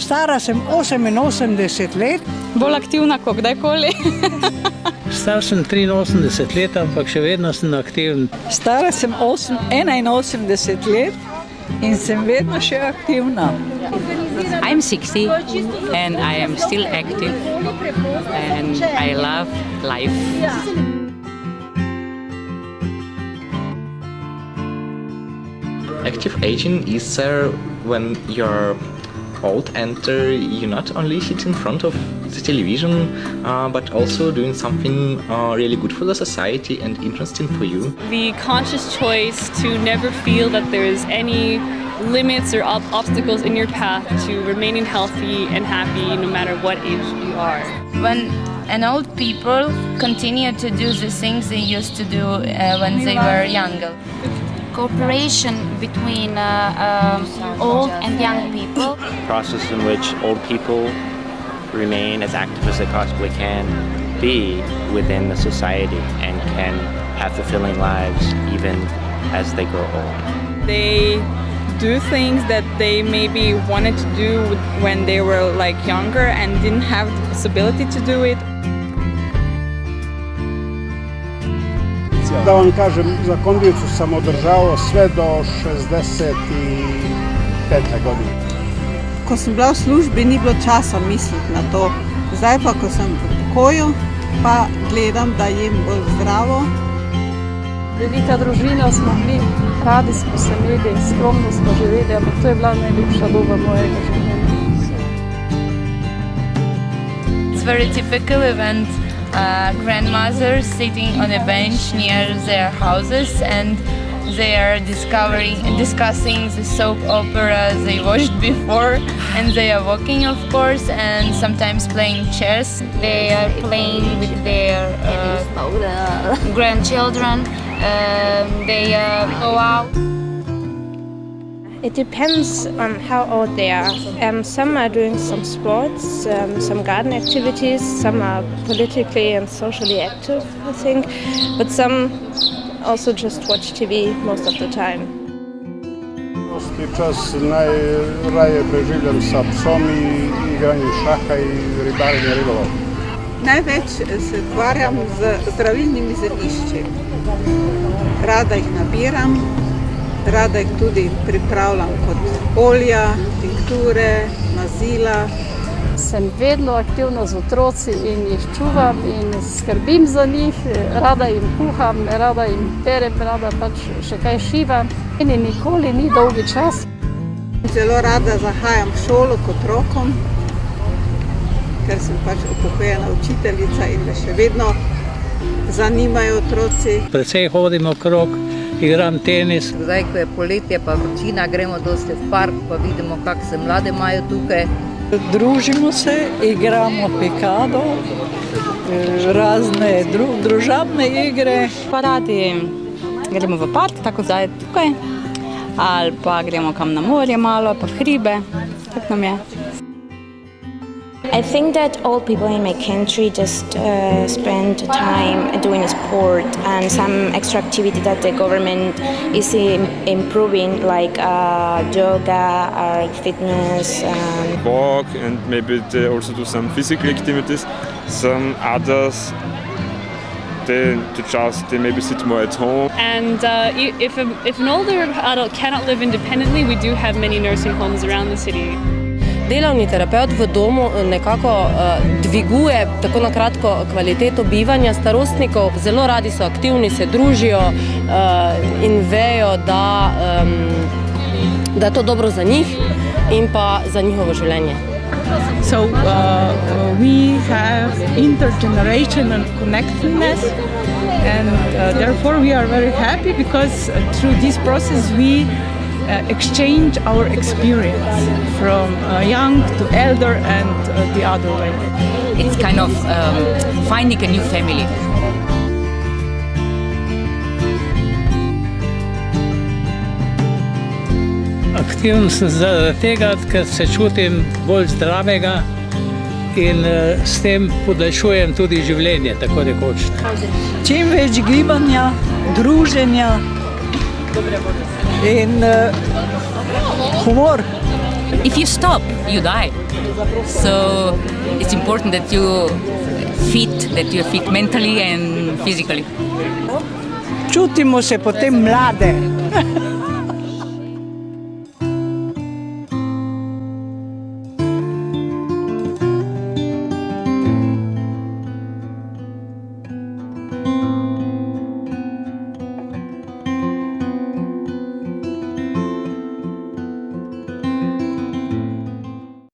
Stara sem 88 let. Bolj aktivna kot kdajkoli. Star sem 83 let, ampak še vedno sem aktiven. Stara sem 81 let in sem vedno še aktivna. I'm 60 and I am still active and I love life. Active aging is when you're old and you not only sit in front of the television but also doing something really good for the society and interesting for you. The conscious choice to never feel that there's any limits or obstacles in your path to remaining healthy and happy no matter what age you are. When an old people continue to do the things they used to do when they were younger. Cooperation between old and young people. Process in which old people remain as active as they possibly can be within the society and can have fulfilling lives even as they grow old. They do things that they maybe wanted to do when they were like younger and didn't have the possibility to do it. Da vam kažem, za kondiciju sam održavao sve do 65. godine. Ko sem bila v službi, ni bilo časa misliti na to. Zdaj pa, ko sem v pokoju, pa gledam, da jem bolj zdravo. Velika družina smo bili, radi smo se imeli, skromno smo živeli, ampak to je bila najljubša doba mojega življenja. It's very typical event. Grandmothers sitting on a bench near their houses and they are discussing the soap opera they watched before, and they are walking, of course, and sometimes playing chess. They are playing with their grandchildren. They go out. It depends on how old they are. Some are doing some sports, some garden activities, some are politically and socially active, I think, but some also just watch TV most of the time. Prosti čas najraje preživljam sa psom i igranjem šaha i ribarenjem ribolova. Največ se ukvarjam z zdravilnimi zelišči. Rada jih nabiram. Rada jih tudi pripravljam kot olja, tinkture, mazila. Sem vedno aktivna z otroci in jih čuvam in skrbim za njih. Rada jim kuham, rada jim perem, rada pač še kaj šivam. Meni nikoli ni dolgi čas. Zelo rada zahajam v šolo k otrokom, ker sem pač upokojena učiteljica in me še vedno zanimajo otroci. Precej hodim okrog. Igram tenis. Zdaj, ko je poletje pa vročina, gremo dosti v park, pa vidimo, kako se mlade imajo tukaj. Družimo se, igramo pikado, razne družabne igre. Pa radi gremo v park, tako zdaj tukaj, ali pa gremo kam na morje malo, pa v hribe, tako nam je. I think that all people in my country just spend time doing sport and some extra activity that the government is improving, like yoga or fitness. Walk and maybe they also do some physical activities. Some others, they maybe sit more at home. And if an older adult cannot live independently, we do have many nursing homes around the city. Delavni terapeut v domu nekako dviguje tako na kratko kvaliteto bivanja starostnikov. Zelo radi so aktivni, se družijo in vejo, da je to dobro za njih in pa za njihovo življenje. So we have intergenerational connectedness and therefore we are very happy because through this process we exchange our experience from young to elder and the other way. It's kind of finding a new family. Aktiven sem zaradi tega, ker se čutim bolj zdravega in s tem podaljšujem tudi življenje, tako rekoč. Čim več gibanja, druženja in humor. If you stop, you die. So it's important that you're fit mentally and physically. Čutimo se potem mlade.